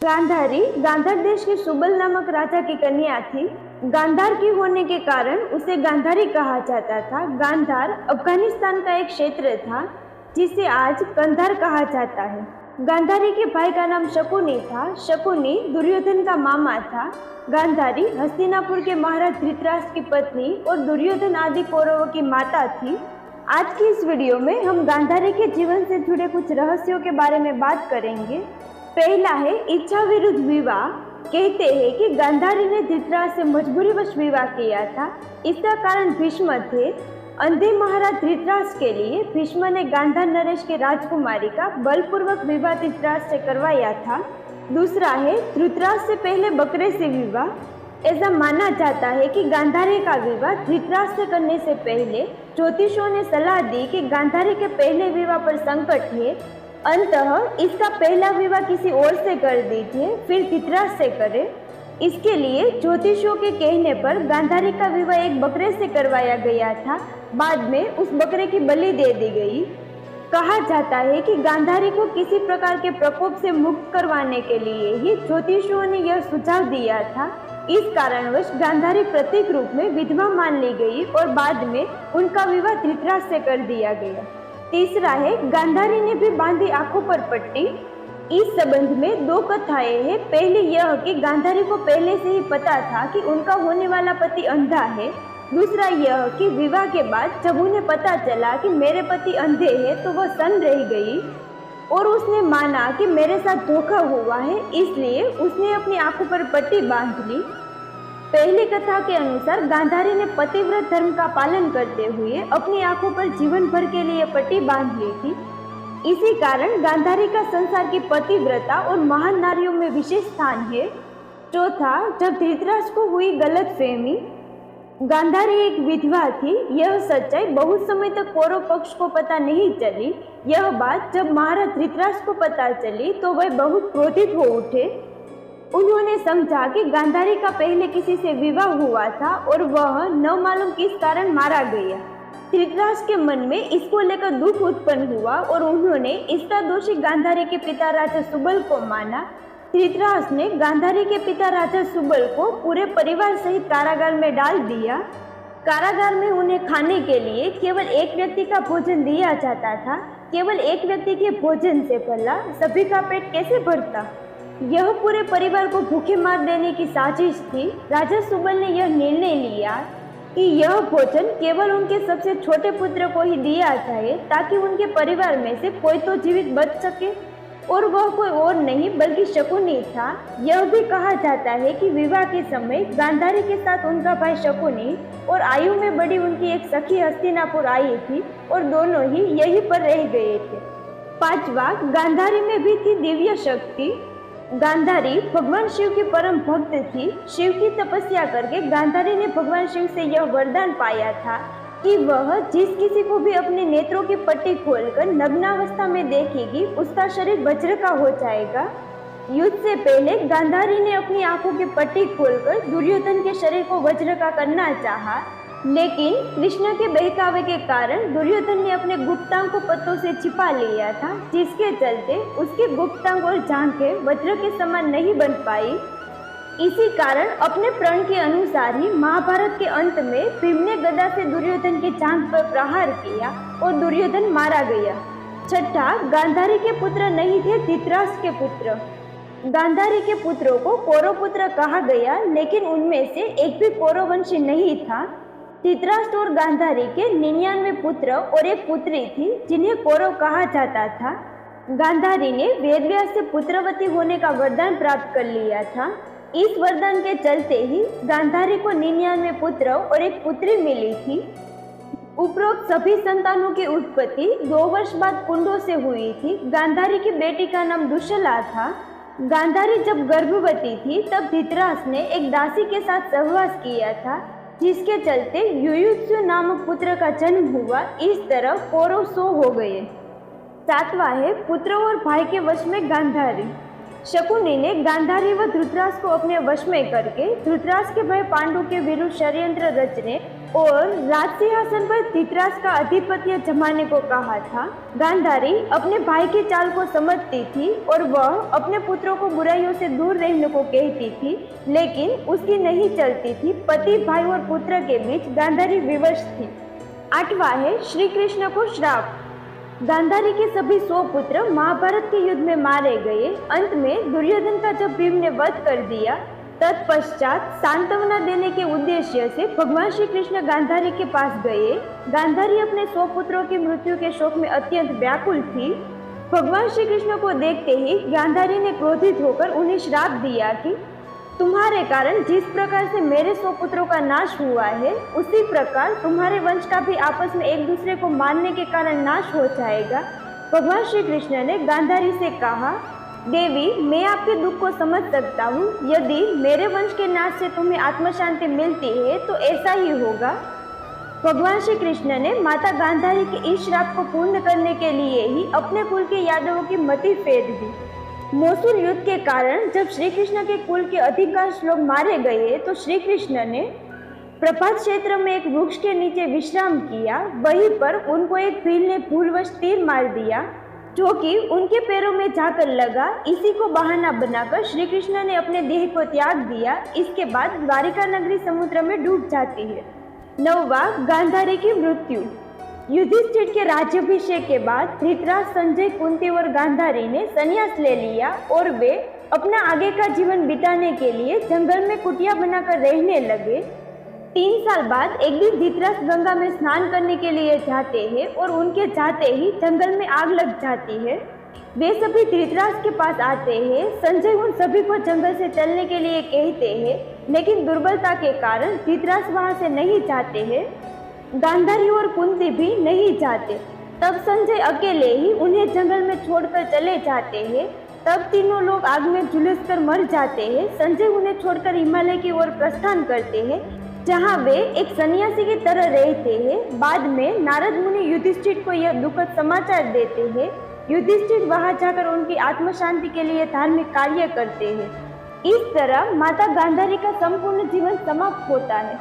गांधारी गांधार देश के सुबल नामक राजा की कन्या थी। गांधार की होने के कारण उसे गांधारी कहा जाता था। गांधार अफगानिस्तान का एक क्षेत्र था जिसे आज कंधार कहा जाता है। गांधारी के भाई का नाम शकुनी था। शकुनी दुर्योधन का मामा था। गांधारी हस्तिनापुर के महाराज धृतराष्ट्र की पत्नी और दुर्योधन आदि कौरवों की माता थी। आज की इस वीडियो में हम गांधारी के जीवन से जुड़े कुछ रहस्यों के बारे में बात करेंगे। पहला है इच्छा विरुद्ध विवाह। कहते हैं कि गांधारी ने धृतराष्ट्र से मजबूरीवश विवाह किया था। इसका कारण भीष्म थे। अंधे महाराज धृतराष्ट्र के लिए भीष्म ने गांधार नरेश के राजकुमारी का बलपूर्वक विवाह धृतराष्ट्र से करवाया था। दूसरा है धृतराष्ट्र से पहले बकरे से विवाह। ऐसा माना जाता है कि गांधारी का विवाह धृतराष्ट्र से करने से पहले ज्योतिषियों ने सलाह दी कि गांधारी के पहले विवाह पर संकट है, अंततः इसका पहला विवाह किसी और से कर दीजिए, फिर धृतराष्ट्र से करें। इसके लिए ज्योतिषियों के कहने पर गांधारी का विवाह एक बकरे से करवाया गया था। बाद में उस बकरे की बलि दे दी गई। कहा जाता है कि गांधारी को किसी प्रकार के प्रकोप से मुक्त करवाने के लिए ही ज्योतिषियों ने यह सुझाव दिया था। इस कारणवश गांधारी प्रतीक रूप में विधवा मान ली गई और बाद में उनका विवाह धृतराष्ट्र से कर दिया गया। तीसरा है गांधारी ने भी बांधी आंखों पर पट्टी। इस संबंध में दो कथाएं हैं। पहली यह कि गांधारी को पहले से ही पता था कि उनका होने वाला पति अंधा है। दूसरा यह कि विवाह के बाद जब उन्हें पता चला कि मेरे पति अंधे हैं तो वह सन्न रह गई और उसने माना कि मेरे साथ धोखा हुआ है, इसलिए उसने अपनी आंखों पर पट्टी बांध ली। पहली कथा के अनुसार गांधारी ने पतिव्रत धर्म का पालन करते हुए अपनी आंखों पर जीवन भर के लिए पट्टी बांध ली थी। इसी कारण गांधारी का संसार की पतिव्रता और महान नारियों में विशेष स्थान है। चौथा, जब धृतराष्ट्र को हुई गलतफहमी। गांधारी एक विधवा थी। यह सच्चाई बहुत समय तक कौरव पक्ष को पता नहीं चली। यह बात जब महाराज धृतराष्ट्र को पता चली तो वह बहुत क्रोधित हो उठे। उन्होंने समझा कि गांधारी का पहले किसी से विवाह हुआ था और वह न मालूम किस कारण मारा गया। धृतराष्ट्र के मन में इसको लेकर दुख उत्पन्न हुआ और उन्होंने इसका दोषी गांधारी के पिता राजा सुबल को माना। धृतराष्ट्र ने गांधारी के पिता राजा सुबल को पूरे परिवार सहित कारागार में डाल दिया। कारागार में उन्हें खाने के लिए केवल एक व्यक्ति का भोजन दिया जाता था। केवल एक व्यक्ति के भोजन से भला सभी का पेट कैसे भरता? यह पूरे परिवार को भूखे मार देने की साजिश थी। राजा सुबल ने यह निर्णय लिया कि यह भोजन केवल उनके सबसे छोटे पुत्र को ही दिया जाए ताकि उनके परिवार में से कोई तो जीवित बच सके, और वह कोई और नहीं बल्कि शकुनी था। यह भी कहा जाता है कि विवाह के समय गांधारी के साथ उनका भाई शकुनी और आयु में बड़ी उनकी एक सखी हस्तिनापुर आई थी और दोनों ही यहीं पर रह गए थे। पांचवा, गांधारी में भी थी दिव्य शक्ति। गांधारी भगवान शिव की परम भक्त थी। शिव की तपस्या करके गांधारी ने भगवान शिव से यह वरदान पाया था कि वह जिस किसी को भी अपने नेत्रों की पट्टी खोलकर नग्नावस्था में देखेगी उसका शरीर वज्र का हो जाएगा। युद्ध से पहले गांधारी ने अपनी आंखों की पट्टी खोलकर दुर्योधन के शरीर को वज्र का करना चाहा, लेकिन कृष्ण के बहकावे के कारण दुर्योधन ने अपने गुप्तांग को पत्तों से छिपा लिया था, जिसके चलते उसके गुप्तांग और जांघें वज्र के समान नहीं बन पाई। इसी कारण अपने प्रण के अनुसार ही महाभारत के अंत में भीम ने गदा से दुर्योधन की जांघ पर प्रहार किया और दुर्योधन मारा गया। छठा, गांधारी के पुत्र नहीं थे धृतराष्ट्र के पुत्र। गांधारी के पुत्रों को कौरव पुत्र कहा गया, लेकिन उनमें से एक भी कौरववंशी नहीं था। धृतराष्ट्र और गांधारी के 99 पुत्र और एक पुत्री थी जिन्हें कौरव कहा जाता था। गांधारी ने वेदव्यास से पुत्रवती होने का वरदान प्राप्त कर लिया था। इस वरदान के चलते ही गांधारी को 99 पुत्र और एक पुत्री मिली थी। उपरोक्त सभी संतानों की उत्पत्ति 2 वर्ष बाद कुंडों से हुई थी। गांधारी की बेटी का नाम दुश्शला था। गांधारी जब गर्भवती थी तब धृतराष्ट्र ने एक दासी के साथ सहवास किया था, जिसके चलते युयुत्सु नामक पुत्र का जन्म हुआ। इस तरह कौरव 100 हो गए। सातवां है पुत्र और भाई के वश में गांधारी। शकुनी ने गांधारी व धृतराष्ट्र को अपने वश में करके धृतराष्ट्र के भाई पांडु के विरुद्ध षड्यंत्र रचने और राज सिंहासन पर धृतराष्ट्र का आधिपत्य जमाने को कहा था। गांधारी अपने भाई की चाल को समझती थी और वह अपने पुत्रों को बुराइयों से दूर रहने को कहती थी, लेकिन उसकी नहीं चलती थी। पति, भाई और पुत्र के बीच गांधारी विवश थी। 8वां है श्री कृष्ण को श्राप। गांधारी के सभी 100 पुत्र महाभारत के युद्ध में मारे गए। अंत में दुर्योधन का जब भीम ने वध कर दिया, तत्पश्चात सांत्वना देने के उद्देश्य से भगवान श्री कृष्ण गांधारी के पास गए। गांधारी अपने 100 पुत्रों की मृत्यु के शोक में अत्यंत व्याकुल थी। भगवान श्री कृष्ण को देखते ही गांधारी ने क्रोधित होकर उन्हें श्राप दिया कि तुम्हारे कारण जिस प्रकार से मेरे 100 पुत्रों का नाश हुआ है, उसी प्रकार तुम्हारे वंश का भी आपस में एक दूसरे को मारने के कारण नाश हो जाएगा। भगवान श्री कृष्ण ने गांधारी से कहा, देवी, मैं आपके दुख को समझ सकता हूँ। यदि मेरे वंश के नाश से तुम्हें आत्मशांति मिलती है तो ऐसा ही होगा। भगवान श्री कृष्ण ने माता गांधारी के इस श्राप को पूर्ण करने के लिए ही अपने कुल के यादवों की मति फेर दी। मोसुल युद्ध के कारण जब श्री कृष्ण के कुल के अधिकांश लोग मारे गए तो श्री कृष्ण ने प्रभात क्षेत्र में एक वृक्ष के नीचे विश्राम किया। वहीं पर उनको एक भील ने भूलवश तीर मार दिया, जो कि उनके पैरों में जाकर लगा। इसी को बहाना बनाकर श्री कृष्ण ने अपने देह को त्याग दिया। इसके बाद द्वारिका नगरी समुद्र में डूब जाती है। 9वां, गांधारी की मृत्यु। युधिष्ठिर के राज्याभिषेक के बाद धृतराष्ट्र, संजय, कुंती और गांधारी ने संन्यास ले लिया और वे अपना आगे का जीवन बिताने के लिए जंगल में कुटिया बनाकर रहने लगे। 3 साल बाद एक दिन धृतराष्ट्र गंगा में स्नान करने के लिए जाते हैं और उनके जाते ही जंगल में आग लग जाती है। वे सभी धृतराष्ट्र के पास आते हैं। संजय उन सभी को जंगल से चलने के लिए कहते हैं, लेकिन दुर्बलता के कारण धृतराष्ट्र वहां से नहीं जाते हैं। गांधारी और कुंती भी नहीं जाते। तब संजय अकेले ही उन्हें जंगल में छोड़कर चले जाते हैं। तब तीनों लोग आग में झुलसकर मर जाते हैं। संजय उन्हें छोड़कर हिमालय की ओर प्रस्थान करते हैं, जहां वे एक सन्यासी की तरह रहते हैं। बाद में नारद मुनि युधिष्ठिर को यह दुखद समाचार देते हैं। युधिष्ठिर वहां जाकर उनकी आत्म शांति के लिए धार्मिक कार्य करते हैं। इस तरह माता गांधारी का संपूर्ण जीवन समाप्त होता है।